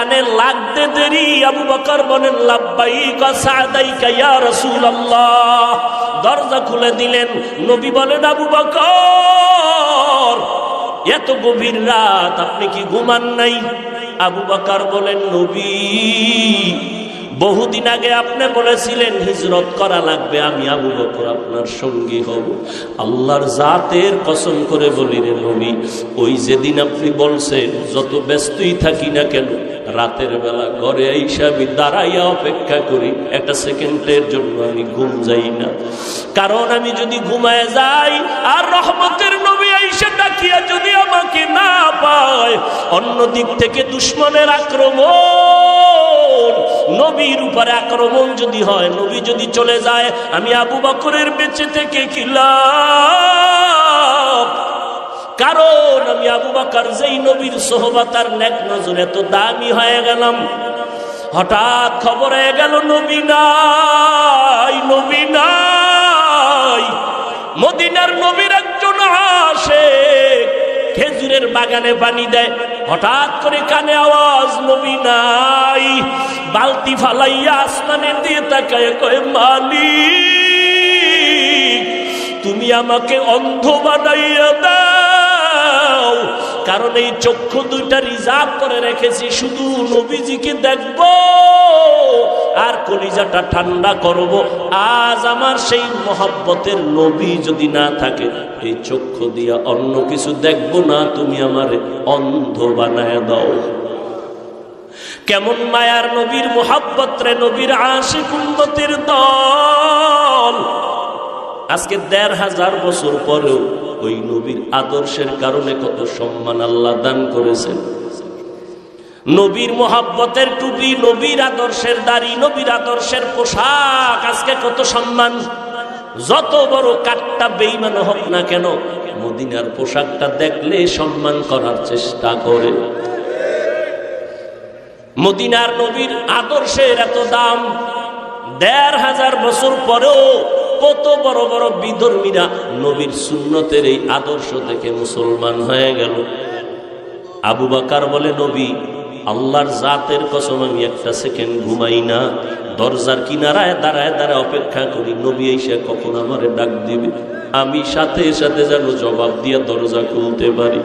কানে লাগতে দেরি আবু বকর বলেন লাব্বাইকা সাদাইকা ইয়া রাসূলুল্লাহ। দরজা খুলে দিলেন। নবী বলেন আবু বকর এত গভীর রাত আপনি কি ঘুমান নাই? আবু বকর বলেন নবী বহুদিন আগে আপনি বলেছিলেন হিজরত করা লাগবে, আমি আবু বকর আপনার সঙ্গী হব। আল্লাহর জাতের কসম করে বলি রে নবী, ওই যেদিন আপনি বলছেন যত ব্যস্তই থাকি না কেন রাতের বেলা ঘরে আইসা আমি দাঁড়াইয়া অপেক্ষা করি, একটা সেকেন্ডের জন্য আমি ঘুম যাই না। কারণ আমি যদি ঘুমায় যাই আর রহমতের নবী আইসা ডাকিয়া যদি আমাকে না পায়, অন্য দিক থেকে দুশমনের আক্রমণ, নবীর উপরে আক্রমণ যদি হয়, নবী যদি চলে যায়, আমি আবু বকরের বেঁচে থেকে কি লাভ? কারণ আমি আবু বকর যেই নবীর সোহবত আর নেক নজর এত দামি হয়ে গেলাম। হঠাৎ খবর হয়ে গেল নবী নাই, নবী নাই। মদিনার নবীর একজন আশিক খেজুরের বাগানে পানি দেয়, হঠাৎ করে কানে আওয়াজ নবী নাই। বালতি ফালাইয়া আসমানের দিয়ে তাকায় কয় মালিক তুমি আমাকে অন্ধ বানাইয়া দাও, কারণ এই চক্ষু দুইটা রিজার্ভ করে রেখেছি শুধু নবীজিকে দেখব আর কলিজাটা ঠান্ডা করব। আজ আমার সেই মহব্বতের নবী যদি না থাকে, এই চক্ষু দিয়া অন্য কিছু দেখব না, তুমি আমারে অন্ধ বানায় দাও। কেমন মায়ার নবীর মোহাব্বত রে, নবীর আশিক উম্মতের দল। আজকে ১৫০০ বছর পরেও ওই নবীর আদর্শের কারণে কত সম্মান আল্লাহ দান করেছেন। নবীর মোহাব্বতের টুপি, নবীর আদর্শের দাড়ি, নবীর আদর্শের পোশাক, আজকে কত সম্মান। যত বড় কাটটা বেঈমান হোক না কেন, মদিনার পোশাকটা দেখলে সম্মান করার চেষ্টা করে। মদিনার নবীর আদর্শের এত দাম, ১৫০০ বছর পরেও কত বড় বড় বিধর্মীরা নবীর সুন্নতের এই আদর্শ দেখে মুসলমান হয়ে গেল। আবু বকর বলে নবী আল্লাহর জাতের কসম আমি একটা সেকেন্ড ঘুমাই না, দরজার কিনারায় দাঁড়ায় দাঁড়ায় অপেক্ষা করি নবী এসে কখন আমারে ডাক দিবে, আমি সাথে সাথে যেন জবাব দিয়ে দরজা খুলতে পারি।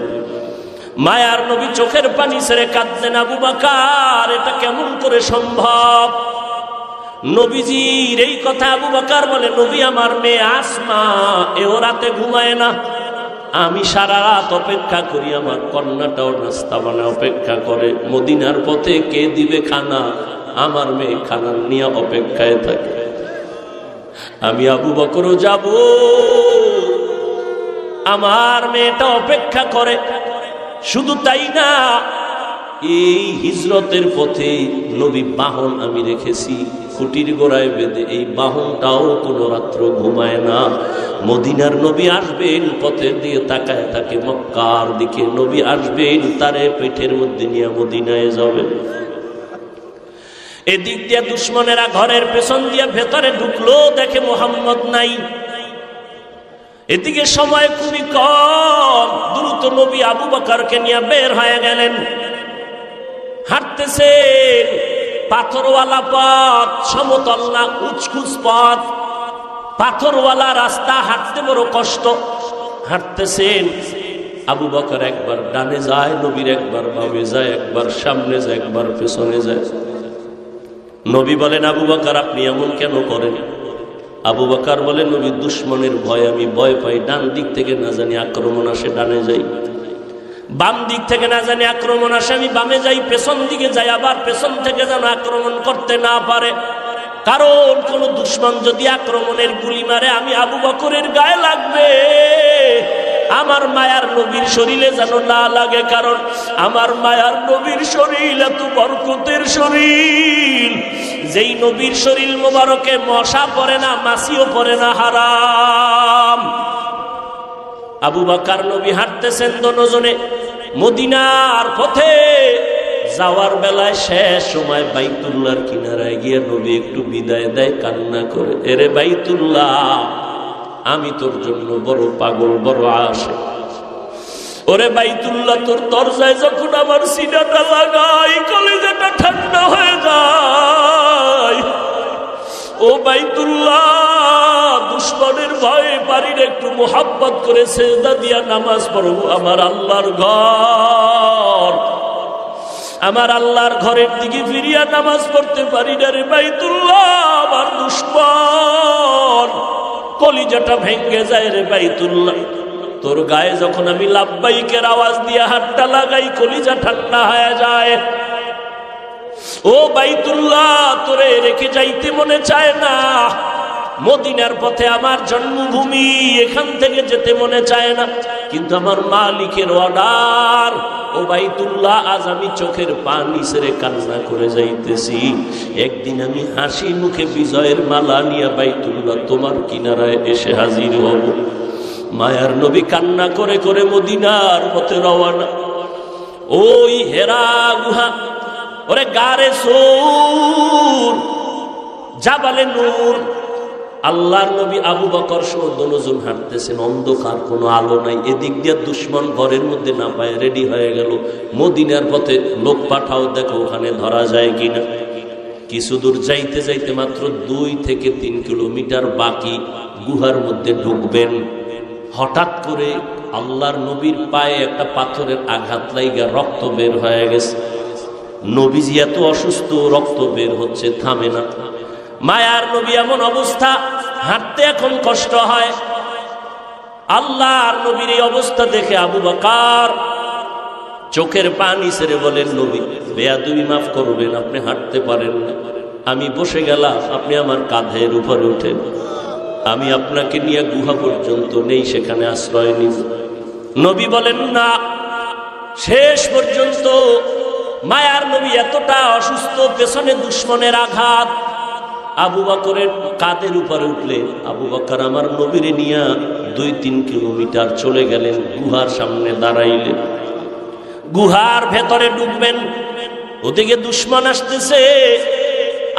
মায়ার নবী চোখের পানি ছেড়ে কাঁদতেন। আবু বকর এটা কেমন করে সম্ভব? নবীজির এই কথা আবু বকর বলে নবী আমার মেয়ে আসমা এও রাতে ঘুমায় না, আমি সারা রাত অপেক্ষা করি, আমার কন্যাটাও নাস্তা বানায় অপেক্ষা করে, মদিনার পথে কে দিবে খানা, আমার মেয়ে খানা নিয়ে অপেক্ষায় থাকে। আমি আবু বকরও যাব, আমার মেয়েটা অপেক্ষা করে। শুধু তাই না, এই হিজরতের পথে নবী বাহন আমি রেখেছি খুঁটির গোড়ায় বেঁধে, এই বাহনটাও কোনো রাত্র ঘুমায় না। মদিনার নবী আসবেন, পথের দিয়ে তাকায় থাকে মক্কার দিকে, নবী আসবেন তারে পেটের মধ্যে নিয়ে মদিনায় যাবেন। এদিক দিয়ে দুশমনেরা ঘরের পেছন দিয়ে ভেতরে ঢুকলো, দেখে মোহাম্মদ নাই। এদিকে সময় খুবই কম, দ্রুত নবী আবু বকরকে নিয়ে বের হয়ে গেলেন। হাঁটতেছেন, পাথরওয়ালা পথ, সমতল না, উঁচকুচ পথ, পাথরওয়ালা রাস্তা, হাঁটতে বড় কষ্ট। হাঁটতেছেন, আবু বকর একবার ডানে যায়, নবীর একবার বামে যায়, একবার সামনে যায়, একবার পেছনে যায়। নবী বলেন আবু বকর আপনি এমন কেন করেন? আবু বকর বলেন নবী দুশমনের ভয়, আমি ভয় পাই, ডান দিক থেকে না জানি আক্রমণ আসে ডানে যাই, বাম দিক থেকে না জানি আক্রমণ আসে আমি বামে যাই, পেছন দিকে যাই, আবার পেছন থেকে যেন আক্রমণ করতে না পারে। কারণ কোন দুশমন যদি আক্রমণের গুলি মারে, আমি আবু বকরের গায়ে লাগবে, আমার মায়ার নবীর শরীরে যেন না লাগে। কারণ আমার মায়ার নবীর শরীর এত বরকতের শরীর, যেই নবীর শরীর মোবারকে মশা পড়ে না, মাছিও পড়ে না, হারাম। আবু বকর নবী হাঁটতেছেন দুজনে মদিনার পথে। যাওয়ার বেলায় শেষ সময় বাইতুল্লাহর কিনারায় গিয়ে নবী একটু বিদায় দেয় কান্না করে, এরে বাইতুল্লাহ আমি তোর জন্য বড় পাগল, বড় আশে। ওরে বাইতুল্লাহ তোর দরজায় যখন আমার সিনাটা লাগাই, কলিজাটা একটু মোহাব্বত করে সেজদা দিয়া নামাজ পড়বো। আমার আল্লাহর ঘর, আমার আল্লাহর ঘরের দিকে ফিরিয়া নামাজ পড়তে পারি না রে বাইতুল্লাহ। আমার দুশ্মন কলিজাটা ভেঙ্গে যায় রে বাইতুল্লাহ। তোর গায়ে যখন আমি লাব্বাইকের আওয়াজ দিয়ে হাতটা লাগাই, কলিজা ঠান্ডা হয়ে যায়। ও বাইতুল্লাহ, তোরে রেখে যাইতে মনে চায় না। মদিনার পথে আমার জন্মভূমি, এখান থেকে যেতে মনে চায় না, কিন্তু আমার মালিকের অর্ডার। ও বাইতুল্লাহ, আজ আমি চোখের পানি ছেড়ে কান্না করে যাইতেছি। একদিন আমি হাসি মুখে বিজয়ের মালা নিয়ে বাইতুল্লাহ তোমার কিনারায় এসে হাজির হব। মায়ার নবী কান্না করে করে মদিনার পথে রওয়ানা। ওই হেরা গুহা, ওরে গারে সূর, জাবালে নূর, আল্লাহর নবী আবু বকর সহ দনজন হাঁটতেছেন, অন্ধকার, কোনো আলো নাই। এদিক দিয়ে দুশ্মন ঘরের মধ্যে না পায় রেডি হয়ে গেল। মদিনার পথে লোক পাঠাও, দেখো ওখানে ধরা যায় কিনা। কিছু দূর যাইতে যাইতে মাত্র 2 থেকে 3 কিলোমিটার বাকি, গুহার মধ্যে ঢুকবেন। হঠাৎ করে আল্লাহর নবীর পায়ে একটা পাথরের আঘাত লাইগা রক্ত বের হয়ে গেছে। নবীজি এত অসুস্থ, রক্ত বের হচ্ছে, থামে না। মায়ার নবী এমন অবস্থা, হাঁটতে এখন কষ্ট হয়। আল্লাহর নবীর এই অবস্থা দেখে আবু বকর চোখের পানি ছেড়ে বলেন, নবী বেয়াদবি মাফ করবেন, আপনি হাঁটতে পারেন না। আমি বসে গেলাম, আপনি আমার কাঁধের উপরে উঠেন, আমি আপনাকে নিয়ে গুহা পর্যন্ত নেই, সেখানে আশ্রয় নিব। নবী বলেন না। শেষ পর্যন্ত মায়ার নবী এতটা অসুস্থ, পেছনে দুশ্মনের আঘাত, আবু বকরের কাঁধের উপরে উঠলেন। আবু বকর আমার নবীরে নিয়ে 2-3 কিলোমিটার চলে গেলেন, গুহার সামনে দাঁড়াইলেন। গুহার ভেতরে ঢুকবেন, ওদিকে দুশ্মন আসতেছে।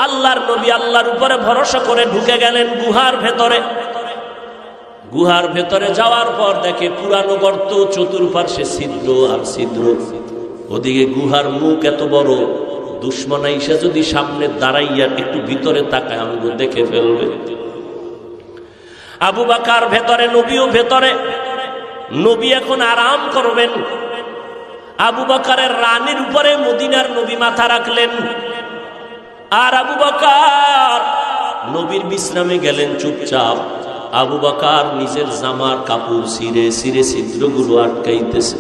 আল্লাহর নবী আল্লাহর উপরে ভরসা করে ঢুকে গেলেন গুহার ভেতরে। গুহার ভেতরে যাওয়ার পর দেখে পুরানো গর্ত, চতুর্পার্শ্বে ছিদ্র আর ছিদ্র। ওদিকে গুহার মুখ এত বড়, দুশ্মন আইসা যদি সামনে দাঁড়াইয়া একটু ভিতরে তাকায়, আমাকে দেখে ফেলবে। আবু বকর ভেতরে, নবীও ভেতরে। নবী এখন আরাম করবেন। আবু বকরের রানের উপরে মদিনার নবী মাথা রাখলেন, আর আবু বকর নবীর বিশ্রামে গেলেন চুপচাপ। আবু বকর নিজের জামার কাপড় ছিঁড়ে ছিঁড়ে ছিদ্রগুলো আটকাইতেছে,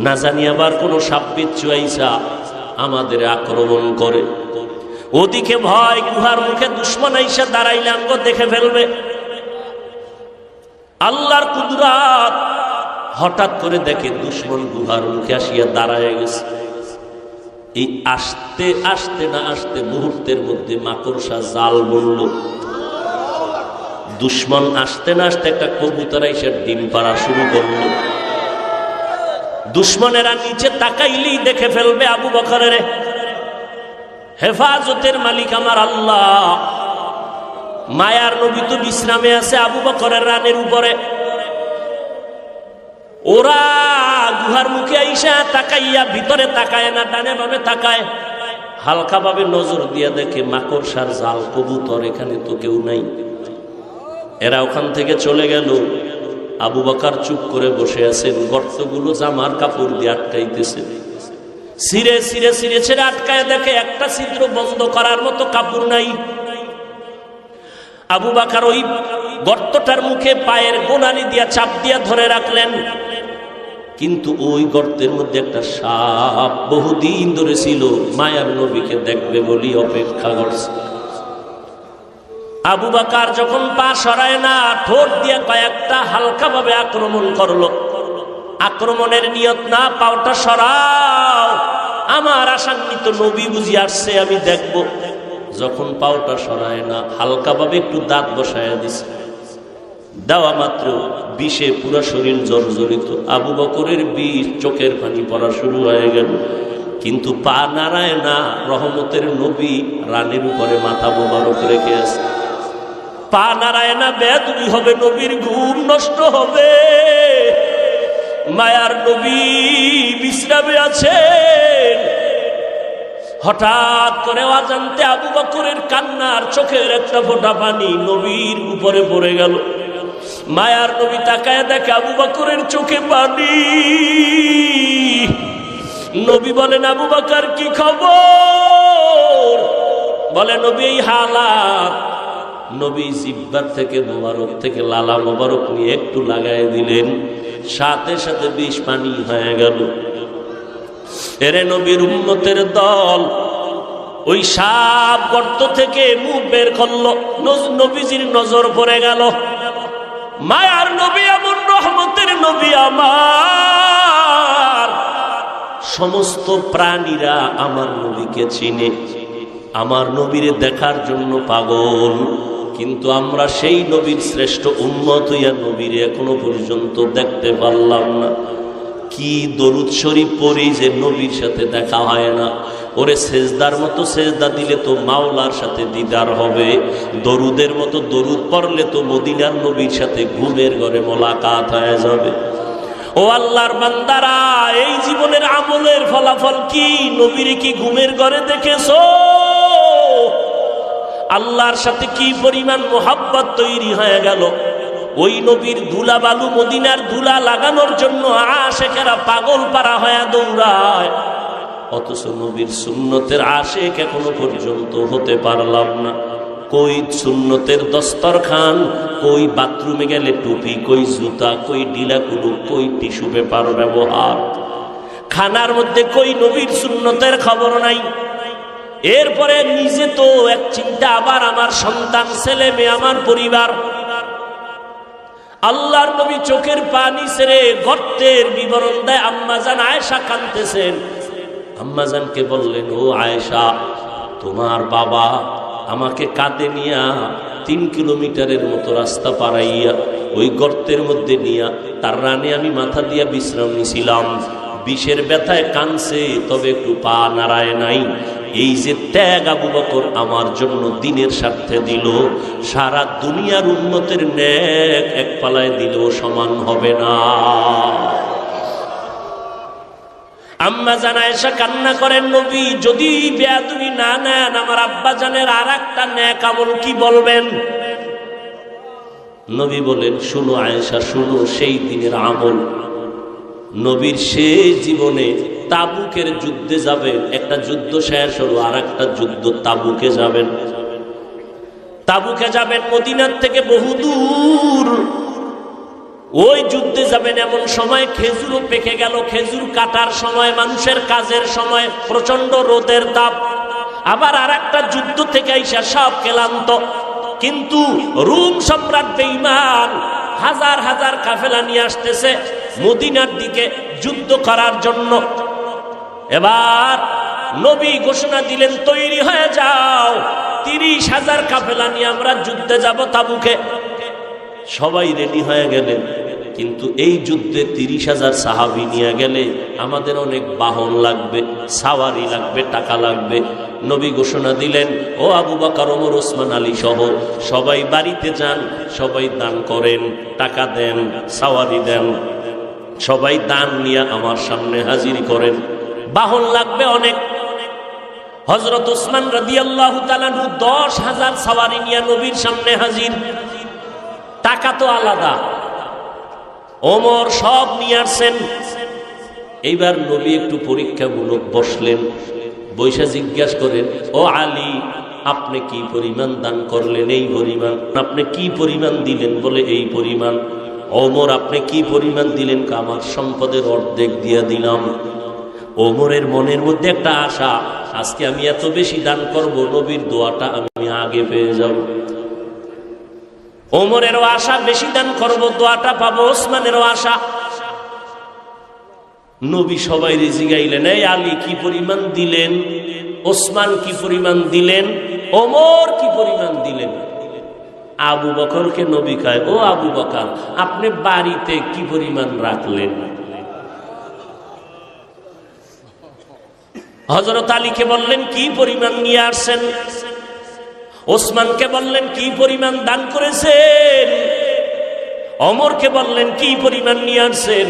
না জানি আবার কোনো সাপবিচ্ছু আইসা আমাদের আক্রমণ করে। ওদিকে ভয়, গুহার মুখে দুশ্মন আইসা দাঁড়াইলে আমাকে দেখে ফেলবে। আল্লাহর কুদরত, হঠাৎ করে দেখে দুশ্মন গুহার মুখে আসিয়া দাঁড়ায় গেছে। এই আসতে আসতে না আসতে মুহূর্তের মধ্যে মাকড়সা জাল বলল। দুশ্মন আসতে না আসতে একটা কবুতর এসে ডিম পাড়া শুরু করলো। দুশ্মনেরা নিচে তাকাইলেই দেখে ফেলবে আবু বকরের। হেফাজতের মালিক আমার আল্লাহ। মায়ার নবী তো বিশ্রামে আছে আবু বকরের রানের উপরে। ওরা গুহার মুখে আইসা তাকাইয়া ভিতরে তাকায় না, ডানে বামে তাকায়, হালকা ভাবে নজর দিয়া দেখে মাকড়সার জাল, কবুতর, এখানে তো কেউ নাই। এরা ওখান থেকে চলে গেল। আবু বকর চুপ করে বসে আছেন, গর্তগুলো জামার কাপড় দিয়ে আটকাইতেছে। ছিঁড়ে ছিঁড়ে ছিঁড়ে ছিঁড়ে আটকায় দেখে একটা ছিদ্র বন্ধ করার মতো কাপড় নাই। আবু বকর ওই গর্তটার মুখে পায়ের গোনালি দিয়া চাপ দিয়া ধরে রাখলেন, কিন্তু ওই গর্তের মধ্যে একটা সাপ বহুদিন ধরে ছিল, মায়ার নবীকে দেখবে বলি অপেক্ষা করছে। আবু বকর যখন পা সরায় না, ঠোঁট দিয়ে কয়েকটা হালকা ভাবে আক্রমণ করলো। আক্রমণের নিয়ত না, পাওটা সরাও, আমার আশান্বিত নবী বুঝি আসছে, আমি দেখব। যখন পাওটা সরায় না, হালকা ভাবে একটু দাঁত বসায় দিছে। দেওয়া মাত্র বিষে পুরো শরীর জর্জরিত। আবু বকরের বিষ, চোখের পানি পড়া শুরু হয়ে গেল, কিন্তু পা নাড়ায় না। রহমতের নবী রানের উপরে মাথা মোবারক রেখে আছে। পা নাড়ায় না, বেদবি হবে, নবীর ঘুম নষ্ট হবে। মায়ার নবী বিশ্রামে আছেন। হঠাৎ করে অজান্তে আবু বকরের কান্নার চোখের একটা ফোঁটা পানি নবীর উপরে পড়ে গেল। মায়ার নবী তাকায় দেখে আবু বকরের চোখে পানি। নবী বলেন, আবু বকর কি খবর? বলে, নবী এই হালাত। নবী জিহ্বার থেকে মোবারক থেকে লালা মোবারক নিয়ে একটু লাগাই দিলেন, সাথে সাথে বিষ পানি হয়ে গেল। এরে নবীর উম্মতের দল, ওই সাপ গর্ত থেকে মুখ বের করলো, নবীজির নজর পড়ে গেল। মায়ার নবী এমন রহমতের নবী আমার, সমস্ত প্রাণীরা আমার নবীকে চিনে, আমার নবীরে দেখার জন্য পাগল। কিন্তু আমরা সেই নবীর শ্রেষ্ঠ উম্মত হইয়া নবীরে এখনো পর্যন্ত দেখতে পারলাম না। কি দরুদ শরীফ পড়ি যে নবীর সাথে দেখা হয় না। ওরে সেজদার মতো সেজদা দিলে তো মাওলার সাথে দিদার হবে, দরুদের মতো দরুদ পড়লে তো মদিনার নবীর সাথে ঘুমের ঘরে মোলাকাত হয়ে যাবে। ও আল্লাহর বান্দারা, এই জীবনের আমলের ফলাফল কি? নবীরে কি ঘুমের ঘরে দেখেছো? আল্লাহর সাথে কি পরিমাণ মোহাব্বত তৈরি হয়ে গেল। ওই নবীর ধুলা বালু, মদিনার ধুলা লাগানোর জন্য আশেকেরা পাগল পারা হয়ে দৌড়ায়, অথচ নবীর সুন্নতের আশেক এখনো পর্যন্ত হতে পারলাম না। কই সুন্নতের দস্তরখান, কই বাথরুমে গেলে টুপি, কই জুতা, কই ডিলা কুলুক, কই টিস্যু পেপার ব্যবহার, খানার মধ্যে কই নবীর সুন্নতের খবর নাই। এরপরে নিজে তো এক চিন্তা, আবার আমার সন্তান, ছেলে মেয়ে, আমার পরিবার। আল্লাহর নবী চোখের পানি ছেড়ে গর্তের বিবরণ দেয়। আম্মাজান আয়েশা কাঁদতেছেন। আম্মাজানকে বললেন, ও আয়েশা, তোমার বাবা আমাকে কাঁধে নিয়া 3 কিলোমিটারের মতো রাস্তা পারাইয়া ওই গর্তের মধ্যে নিয়া তার রানে আমি মাথা দিয়া বিশ্রাম নিছিলাম। বিষের ব্যথায় কানছে, তবে একটু পা নাড়ায় নাই। এই যে ত্যাগ আবু বকর আমার জন্য দিনের স্বার্থে দিল, সারা দুনিয়ার উম্মতের নেক এক পালায় দিলেও সমান হবে না। আম্মা জান আয়েশা কান্না করেন, নবী যদি বেয়াদবি না নেন, আমার আব্বা জানের আর একটা নেক আমল কি বলবেন? নবী বলেন, শুনো আয়েশা, শুনো সেই দিনের আমল। নবীর সেই জীবনে তাবুকের যুদ্ধে যাবেন, একটা যুদ্ধ শেষ হলো, আর একটা যুদ্ধ তাবুকে যাবেন। তাবুকে যাবেন মদিনার থেকে বহু দূর। ওই যুদ্ধে যাবেন এমন সময় খেজুরও পেকে গেল, খেজুর কাটার সময়, মানুষের কাজের সময়, প্রচন্ড রোদের তাপ। আবার আর একটা যুদ্ধ থেকে আইসা সব ক্লান্ত। কিন্তু রোম সম্রাট বেঈমান হাজার হাজার কাফেলা নিয়ে আসতেছে মদিনার দিকে যুদ্ধ করার জন্য। এবার নবী ঘোষণা দিলেন, তৈরি হয়ে যাও, 30,000 কাফেলা নিয়ে আমরা যুদ্ধে যাব তাবুকে। সবাই রেডি হয়ে গেলেন। কিন্তু এই যুদ্ধে 30,000 সাহাবী নিয়ে গেলে আমাদের অনেক বাহন লাগবে, সাওয়ারি লাগবে, টাকা লাগবে। নবী ঘোষণা দিলেন, ও আবু বকর, ওমর, ওসমান, আলী সহ সবাই বাড়িতে যান, সবাই দান করেন, টাকা দেন, সাওয়ারি দেন, সবাই দান নিয়ে আমার সামনে হাজির করেন। বাহন লাগবে অনেক। হযরত ওসমান রাদিয়াল্লাহু তাআলা 10,000 সাওয়ারি নিয়ে নবীর সামনে হাজির। টাকা তো আলাদা। ওমর সব নিয়ে আসছেন। এইবার নবী একটু পরীক্ষামূলক বসলেন, বৈশা জিজ্ঞাসা করেন, ও আলী, আপনি কি পরিমাণ দান করলেন? এই পরিমাণ। আপনি কি পরিমাণ দিলেন? বলে এই পরিমাণ। ওমর, আপনি কি পরিমাণ দিলেন? আমার সম্পদের অর্ধেক দিয়া দিলাম। ওমরের মনের মধ্যে একটা আশা, আজকে আমি এত বেশি দান করব, নবীর দোয়াটা আমি আগে পেয়ে যাব। ওমরেরও আশা, বেশি দান করব, দোয়াটা পাবো। ওসমানেরও আশা। নবী সবাই জিগাইলেন, এই আলী কি পরিমাণ দিলেন? ওসমান কি পরিমাণ দিলেন? ওমর কি পরিমাণ দিলেন? আবু বকরকে নবী কয়, ও আবু বকর, আপনি বাড়িতে কি পরিমাণ রাখলেন? হযরত আলীকে বললেন, কি পরিমাণ নিয়ে আসছেন? ওসমানকে বললেন, কি পরিমাণ দান করেছেন? ওমরকে বললেন, কি পরিমাণ নিয়ে আসছেন?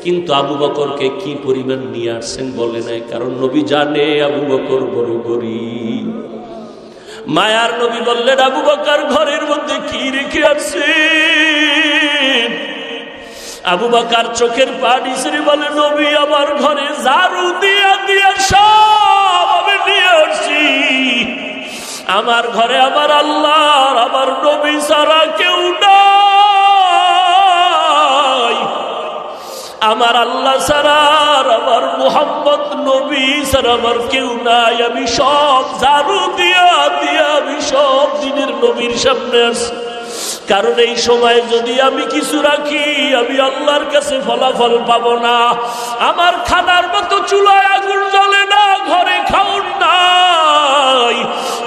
কিন্তু আবু বকরকে কি পরিমাণ নিয়ে আসছেন বলে নাই, কারণ নবী জানে আবু বকর বড় গরীব। মায়ার নবী বললেন, আবু বকর ঘরের মধ্যে কি রেখে আসছেন? আবু বকর চোখের পানি ছেড়ে বলে, নবী আমার ঘরে ঝাড়ু দিয়া দিয়া সব আমি নিয়ে আসছি। আমার ঘরে আমার আল্লাহর আমার নবী ছাড়া কেউ নাই। আমার আল্লাহ ছাড়া আমার মুহাম্মদ নবী ছাড়া আমার কেউ নাই। আমি সব ঝাড়ু দিয়া দিয়া আমি সব দিনের নবীর সামনে আসি। কারণ এই সময় যদি আমি কিছু রাখি আমি আল্লাহর কাছে ফলাফল পাবো না। আমার খানার মতো চুলায় আগুন জ্বলে না, ঘরে খাউন নাই।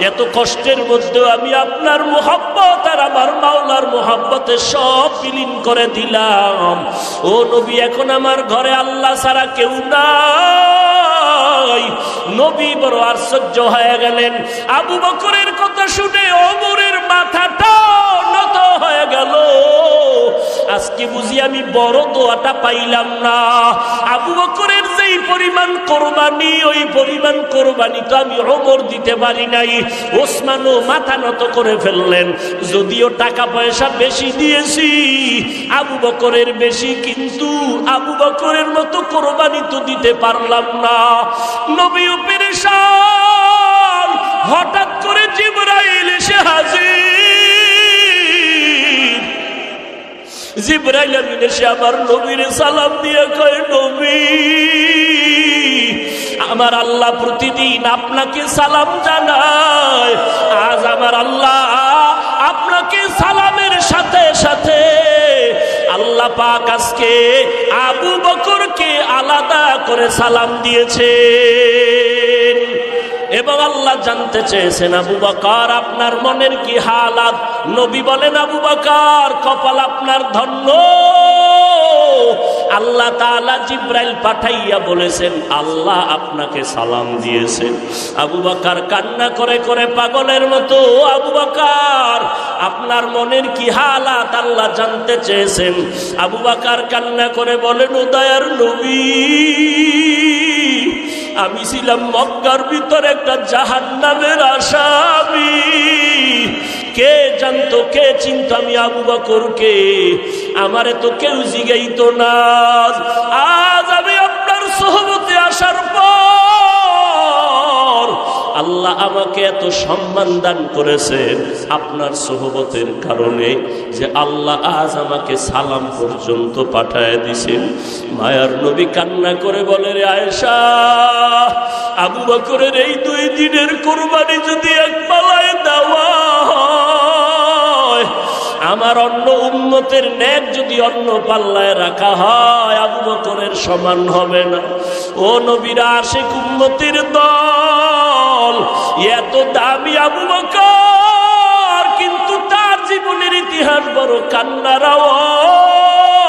এত কষ্টের মধ্যেও আমি আপনার মুহাব্বত আর আমার মাওলার মুহাব্বতে সব বিলীন করে দিলাম। ও নবী, এখন আমার ঘরে আল্লাহ ছাড়া কেউ নাই। নবী বড় আশ্চর্য হয়ে গেলেন। আবু বকরের কথা শুনে ওমরের মাথাটা নত হয়ে গেল। আজকে বুঝি আমি বড় দোয়াটা পাইলাম না। আবু বকরের যেই পরিমাণ কোরবানি, ওই পরিমাণ কোরবানি তো আমি ওমর দিতে পারি নাই। ওসমানও মাথা নত করে ফেললেন। যদিও টাকা পয়সা বেশি দিয়েছি, আবু বকরের বেশি, কিন্তু আবু বকরের মতো কোরবানি তো দিতে পারলাম না। নবীও পেরেশান। হঠাৎ করে জিবরাইল এসে হাজির। জিবরাইল আমিন এসে আমার নবীর সালাম দিয়ে কয়, নবী আমার আল্লাহ প্রতিদিন আপনাকে সালাম জানায়। আজ আমার আল্লাহ আপনাকে সালামের সাথে সাথে আল্লাহ পাক আজকে আবু বকরকে আলাদা করে সালাম দিয়েছেন। এবং আল্লাহ জানতে চেয়েছেন, আবু বকর আপনার মনের কি হালাত? নবী বলেন, আবু বকর কপাল আপনার ধন্য। আল্লাহ তাআলা জিবরাইল পাঠাইয়া বলেছেন, আল্লাহ আপনাকে সালাম দিয়েছেন। আবু বকর কান্না করে করে পাগলের মতো, আবু বকর আপনার মনের কি হালাত আল্লাহ জানতে চেয়েছেন। আবু বকর কান্না করে বলেন, ও দয়ার নবী, আমি ছিলাম মক্কার ভিতরে একটা জাহান্নামের আসামি। কে জানতো, কে চিনতো আমি আবু বকরকে? আমারে তো কেউ জিগাইতো না। আজ আমি আপনার সোহবতে আসার পর আল্লাহ আমাকে এত সম্মান দান করেছেন আপনার সোহবতের কারণে, যে আল্লাহ আজ আমাকে সালাম পর্যন্ত পাঠায় দিছেন। মায়ার নবী কান্না করে বলে, রে আয়েশা, আবু বকরের এই 2 দিনের কোরবানি যদি এক পালায় দেওয়া হয়, আমার অন্য উম্মতের নেক যদি অন্য পাল্লায় রাখা হয়, আবু বকরের সমান হবে না। ও নবীর আশিক উম্মতের দল, এত দামি আবু বকর, কিন্তু তার জীবনের ইতিহাস বড় কান্নার আওয়াজ।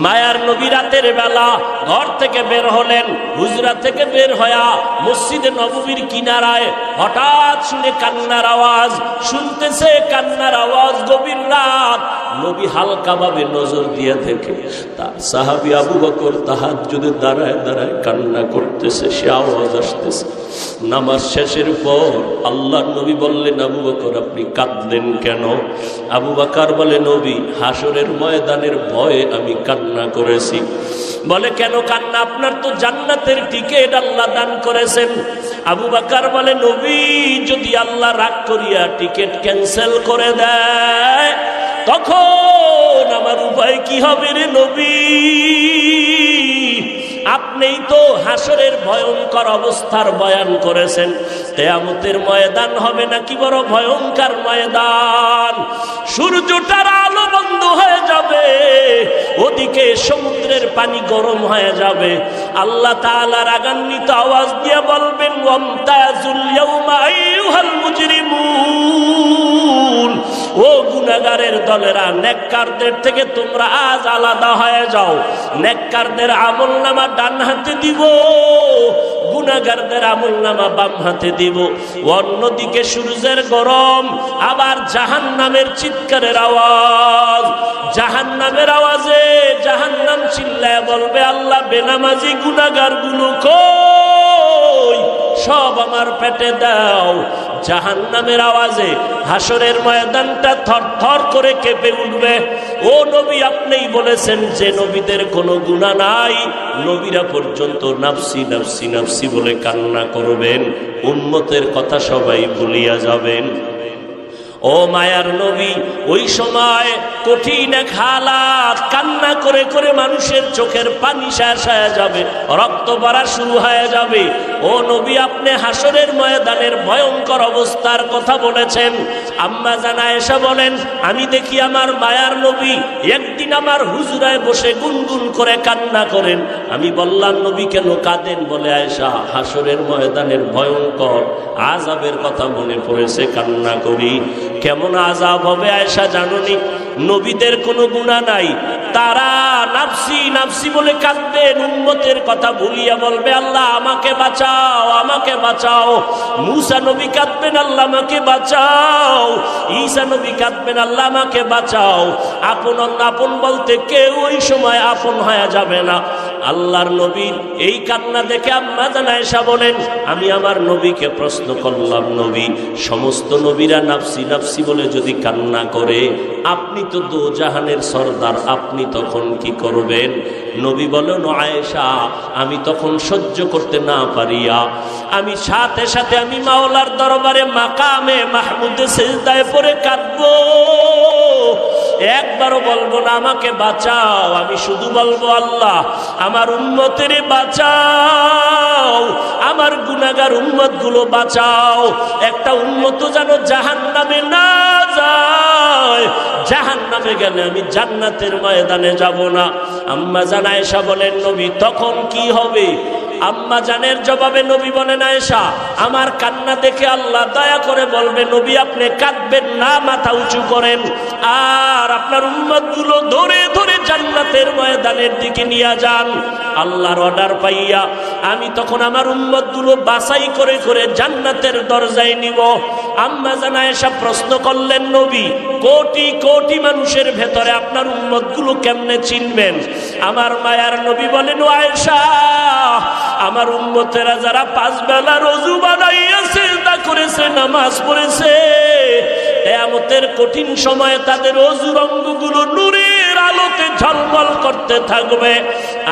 মায়ার নবী রাতের বেলা ঘর থেকে বের হলেন। হুজরা থেকে বের হয়া মসজিদে নববীর কিনারায় হঠাৎ শুনে কান্নার আওয়াজ, শুনতেছে কান্নার আওয়াজ। গভীর রাত, নবী হালকা ভাবে নজর দিয়ে দেখে তার সাহাবী আবু বকর তাহাজ্জুদে দাঁড়ায় দাঁড়ায় কান্না করতেছে, সে আওয়াজ আসতেছে। নামাজ শেষের পর আল্লাহর নবী বললেন, আবু বকর আপনি কাঁদলেন কেন? আবু বকর বলে, নবী হাসরের ময়দানের ভয়ে আমি কান্না করেছি। বলে, কেন কান্না? আপনার তো জান্নাতের টিকিট আল্লাহ দান করেছেন। আবু বকর বলে, নবী যদি আল্লাহ রাগ করিয়া টিকিট ক্যান্সেল করে দেয়, তখন আমার উপায় কি হবে রে নবী? আপনিই তো হাসরের ভয়ঙ্কর অবস্থার বয়ান করেছেন। কিয়ামতের ময়দান হবে নাকি বড় ভয়ঙ্কর ময়দান। সূর্যটার আলো বন্ধ হয়ে যাবে, ওদিকে সমুদ্রের পানি গরম হয়ে যাবে। আল্লাহ তাআলা রাগান্বিত আওয়াজ দিয়ে বলবেন, ওয়ামতাজুল ইয়াউমা আইয়ুহাল মুজরিমুন, ও গুনাহগারের দলেরা, নেককারদের থেকে তোমরা আজ আলাদা হয়ে যাও। নেককারদের আমলনামা ডান হাতে দিব, গুনাহগারদের আমলনামা বাম হাতে দিব। অন্যদিকে সূর্যের গরম, আবার জাহান্নামের চিৎকারের আওয়াজ। জাহান্নামের আওয়াজে জাহান্নাম চিল্লায় বলবে, আল্লাহ বেনামাজি গুনাহগার গুলো কই? সব আমার পেটে দাও। জাহান্নামের আওয়াজে হাসরের ময়দানটা থরথর করে কেঁপে উঠবে। ও নবী, আপনিই বলেছেন যে নবীদের কোনো গুনাহ নাই, নবীরা পর্যন্ত নাফসি নাফসি নাফসি বলে কান্না করবেন, উম্মতের কথা সবাই ভুলিয়া যাবেন। ও মায়ার নবী, ওই সময় কঠিন এক হালাত, কান্না করে করে মানুষের চোখের পানি শেষ হয়ে যাবে, রক্ত পড়া শুরু হয়ে যাবে। ও নবী, আপনি হাসরের ময়দানের ভয়ঙ্কর অবস্থার কথা বলেছেন। আম্মা জান আয়েশা বলেন, আমি দেখি আমার মায়ার নবী একদিন আমার হুজরায় বসে গুনগুন করে কান্না করেন। আমি বললাম, নবী কেন কাঁদেন? বলে, আয়েশা, হাসরের ময়দানের ভয়ঙ্কর আযাবের কথা মনে পড়েছে, কান্না করি। কেমন আযাব হবে আয়েশা জানুনি? নবীদের কোনো গুনাহ নাই, তারা নাফসি নাফসি বলে কাঁদবেন, উম্মতের কথা ভুলিয়া বলবে, আল্লাহ আমাকে বাঁচাও, আমাকে বাঁচাও। মূসা নবী কাঁদবেন, আল্লাহ আমাকে বাঁচাও। ঈসা নবী কাঁদবেন, আল্লাহ আমাকে বাঁচাও। আপন আপন বলতে কেউ ওই সময় আপন হয়ে যাবে না। আল্লাহর নবীর এই কান্না দেখে আম্মা জান আয়েশা বলেন, আমি আমার নবীকে প্রশ্ন করলাম, নবী, সমস্ত নবীরা নাফসি নাফসি বলে যদি কান্না করে, আপনি তো দো জাহানের সরদার, আপনি তখন কি করবেন? নবী বলেন, আয়েশা, আমি তখন সহ্য করতে না পারিয়া আমি সাথে সাথে আমি মাওলার দরবারে মাকামে মাহমুদে সিজদায় পড়ে কাঁদবো। একবারও বলবো না আমাকে বাঁচাও, আমি শুধু বলবো, আল্লাহ আমার উম্মতের বাঁচাও, আমার গুনাহগার উম্মত গুলো বাঁচাও। একটা উম্মত যেন জাহান্নামে না যায়, জাহান্নামে গেলে আমি জান্নাতের ময়দানে যাব না। আম্মা জান আয়েশা বলেন, নবী তখন কি হবে? আম্মা জানের জবাবে নবী বলেন, আয়েশা, আমার কান্না দেখে আল্লাহ দয়া করে বলবে, নবী আপনি কাঁদবেন না, মাথা উঁচু করেন, আর আপনার উম্মতগুলো ধরে ধরে জান্নাতের ময়দানের দিকে নিয়ে যান। আল্লাহর অর্ডার পাইয়া আমি তখন আমার উম্মতগুলো বাছাই করে করে জান্নাতের দরজায় নিব। আম্মা জান আয়েশা প্রশ্ন করলেন, নবী কোটি কোটি মানুষের ভেতরে আপনার উম্মতগুলো কেমনে চিনবেন? আমার মায়ার নবী বলেন, ও আয়েশা, আমার উম্মতেরা যারা 5 বেলা রোজু বানাইয়া সিজদা করেছে, নামাজ পড়েছে, কিয়ামতের কঠিন সময়ে তাদের ওযুর অঙ্গগুলো নূরের আলোতে ঝলমল করতে থাকবে।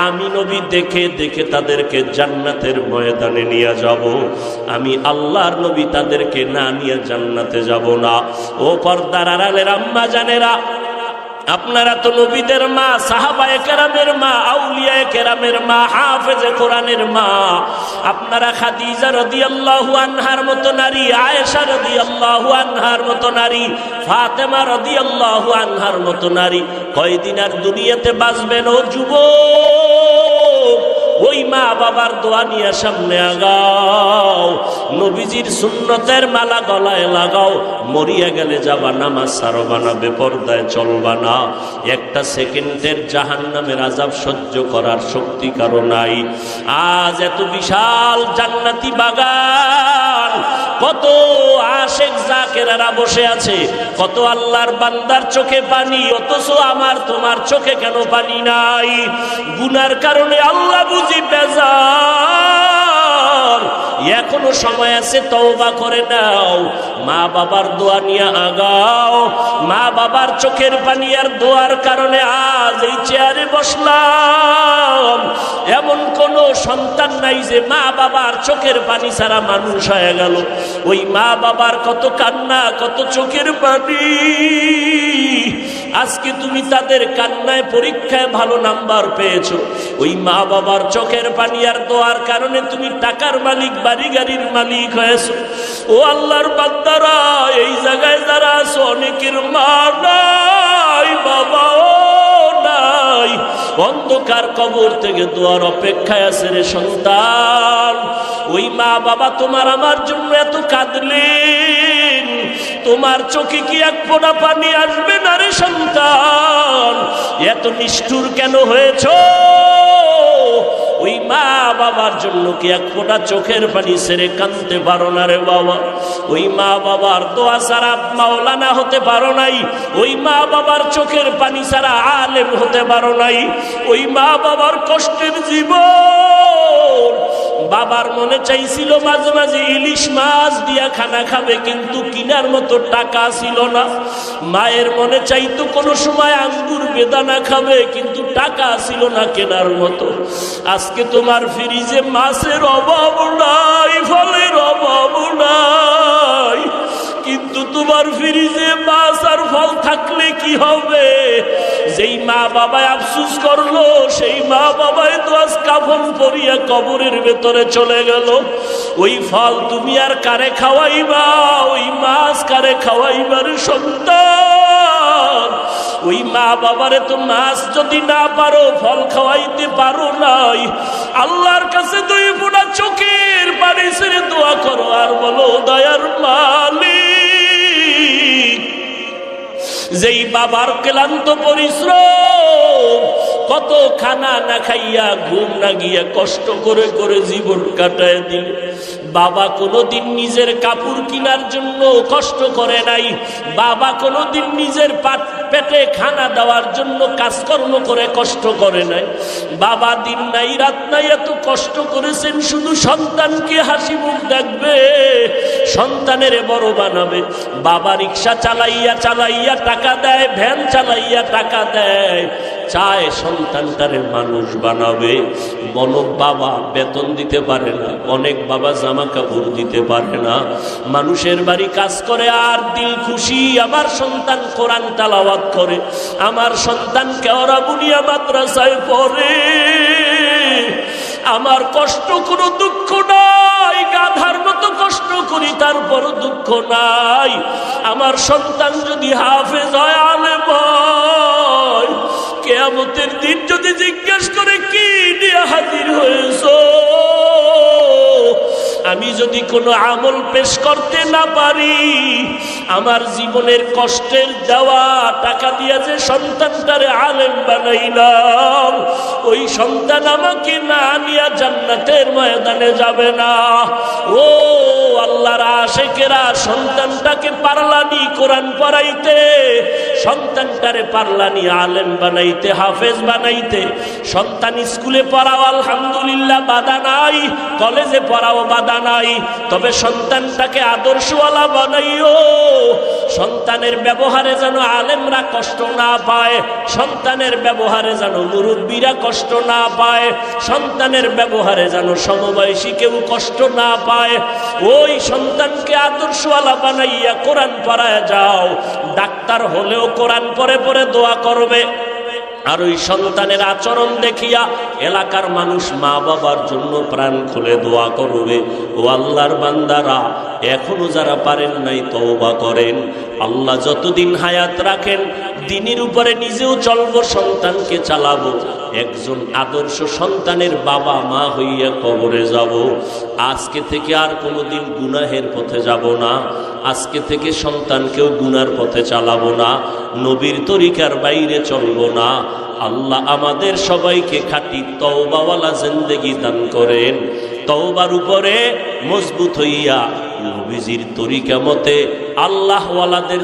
আমি নবী দেখে দেখে তাদেরকে জান্নাতের ময়দানে নিয়ে যাব। আমি আল্লাহর নবী তাদেরকে না নিয়ে জান্নাতে যাব না। ও পর্দার আড়ালের আম্মা জানেরা, আপনারা তো নবীদের মা, সাহাবায়ে কেরামের মা, আউলিয়ায়ে কেরামের মা, হাফেজে কোরআনের মা। আপনারা খাদিজা রাদিয়াল্লাহু আনহার মতো নারী, আয়েশা রাদিয়াল্লাহু আনহার মতো নারী, ফাতেমা রাদিয়াল্লাহু আনহার মতো নারী কয়দিন আর দুনিয়াতে বাঁচবেন? ও যুবক, ওই মা বাবার দোয়া নিয়ে সামনে আগাও, নবীজির সুন্নতের মালা গলায় লাগাও। মরিয়া গেলে যাবা, নামাজ ছাড়বা না, বেপরদায় চলবা না। একটা সেকেন্ডের জাহান্নামের আযাব সহ্য করার শক্তি কারো নাই। আজ এত বিশাল জান্নাতি বাগান, কত আশেক জাকেরারা বসে আছে, কত আল্লাহর বান্দার চোখে পানি, অথচ আমার তোমার চোখে কেন পানি নাই? গুনার কারণে আল্লাহ বুঝি বেজার। এখনো সময় আছে, তওবা করে নাও, মা বাবার দোয়া নিয়ে আগাও। মা বাবার চোখের পানি আর দোয়ার কারণে আজ এই চেয়ারে বসলাম। এমন কোন সন্তান নাই যে মা বাবার চোখের পানি ছাড়া মানুষ হয়ে গেল। ওই মা বাবার কত কান্না, কত চোখের পানি। আজকে তুমি তাদের কান্নায় পরীক্ষায় ভালো নাম্বার পেয়েছো। ওই মা বাবার চোখের পানি আর দোয়ার কারণে তুমি টাকার মালিক, বাড়ি গাড়ির মালিক হয়েছো। ও আল্লাহর বান্দারা, এই জায়গায় যারা আছো, অনেকের মা নাই, বাবাও নাই, অন্ধকার কবর থেকে দোয়ার অপেক্ষায় আছে রে সন্তান। ওই মা বাবা তোমার আমার জন্য এত কাঁদলেন, তোমার চোখে কি এক ফোঁটা পানি আসবে না রে সন্তান? এত নিষ্ঠুর কেন হয়েছ? ওই মা বাবার জন্য কি এক ফোঁটা চোখের পানি ছেড়ে কাঁদতে পারো না রে বাবা? ওই মা বাবার দোয়া ছাড়া মাওলানা হতে পারো নাই, ওই মা বাবার চোখের পানি ছাড়া আলেম হতে পারো নাই। ওই মা বাবার কষ্টের জীবন বাবার মনে চাইছিল মাঝে মাঝে ইলিশ মাছ দিয়া খানা খাবে, কিন্তু কিনার মতো টাকা ছিল না। মায়ের মনে চাইতো কোনো সময় আঙ্গুর বেদানা খাবে, কিন্তু টাকা ছিল না কেনার মতো। আজকে তোমার ফ্রিজে মাছের অভাব নাই, ফলের অভাব নাই, কিন্তু তোমার ফ্রিজে মাছ আর ফল থাকলে কি হবে? যেই মা বাবায় আফসোস করলো, সেই মা বাবায় তো আজ কাফন পরিয়া কবরের ভেতরে চলে গেল। ওই ফল তুমি আর কারে খাওয়াইবা? ওই মাছ কারে খাওয়াইবার সন্তান? ওই মা বাবারে তো মাছ যদি না পারো, ফল খাওয়াইতে পারো নাই, আল্লাহর কাছে দুই ফোঁটা চোখের পানি ছেড়ে দোয়া করো আর বলো, দয়ার মালিক, যেই বাবার ক্লান্ত পরিশ্রম, কত খানা না খাইয়া ঘুম না গিয়া কষ্ট করে করে জীবন কাটায় দিল। বাবা কোনোদিন নিজের কাপড় কেনার জন্য কষ্ট করে নাই, বাবা কোনোদিন নিজের পেটে খানা দেওয়ার জন্য কাজকর্ম করে কষ্ট করে নাই। বাবা দিন নাই রাত নাই এত কষ্ট করেছেন শুধু সন্তানকে হাসি মুখ দেখবে, সন্তানের বড় বানাবে। বাবা রিক্সা চালাইয়া চালাইয়া টাকা দেয়, ভ্যান চালাইয়া টাকা দেয়, চায় সন্তানটারে মানুষ বানাবে। অনেক বাবা বেতন দিতে পারে না, অনেক বাবা জামা কাপড় দিতে পারে না, মানুষের বাড়ি কাজ করে আর দিল খুশি আমার সন্তান কোরআন তেলাওয়াত করে, আমার সন্তান কেওড়া বুনিয়া মাদ্রাসায় পড়ে, আমার কষ্ট কোনো দুঃখ নাই, গাধার মতো কষ্ট করি তারপর দুঃখ নাই। আমার সন্তান যদি হাফেজ হয়, আলেম হয়, কিয়ামতের দিন যদি জিজ্ঞেস করে কি নিয়ে হাজির হয়েছো, আমি যদি কোনো আমল পেশ করতে না পারি, আমার জীবনের কষ্টের দেওয়া টাকা দিয়ে যে সন্তানটারে আলেম বানাইলাম, ওই সন্তান আমাকে না নিয়ে জান্নাতের ময়দানে যাবে না। ও আল্লাহর আশিকেরা, সন্তানটাকে পারলানি কোরআন পড়াইতে, সন্তানটারে পারলানি আলেম বানাইতে, হাফেজ বানাইতে। সন্তান স্কুলে পড়াও আলহামদুলিল্লাহ বাধা নাই, কলেজে পড়াও বাধা নাই, তবে সন্তানটাকে আদর্শওয়ালা বানাইও। সন্তানের ব্যবহারে যেন আলেমরা কষ্ট না পায়, সন্তানের ব্যবহারে যেন মুরব্বীরা কষ্ট না পায়, সন্তানের ব্যবহারে যেন সমবয়সী কেউ কষ্ট না পায়। ওই সন্তানকে আদর্শওয়ালা বানাইয়া কোরআন পড়ায় যাও। ডাক্তার হলেও কোরআন পড়ে পড়ে দোয়া করবে। আর ওই সন্তানের আচরণ দেখিয়া এলাকার মানুষ মা বাবার জন্য প্রাণ খুলে দোয়া করবে। ও আল্লাহর বান্দারা, এখনো যারা পারেন নাই তওবা করেন। আল্লাহ যতদিন হায়াত রাখেন দিনের উপরে নিজেও চলবো, সন্তানকে চালাবো। একজন আদর্শ সন্তানের বাবা মা হইয়া কবরে যাব। আজকে থেকে আর কোনোদিন গুনাহের পথে যাব না, আজকে থেকে সন্তানকেও গুনার পথে চালাবো না, নবীর তরিকার বাইরে চলবো না। আল্লাহ আমাদের সবাইকে খাঁটি তওবাওয়ালা জিন্দেগি দান করেন। তওবার উপরে মজবুত হইয়া নবীজির তরিকা মতে আল্লাহওয়ালাদের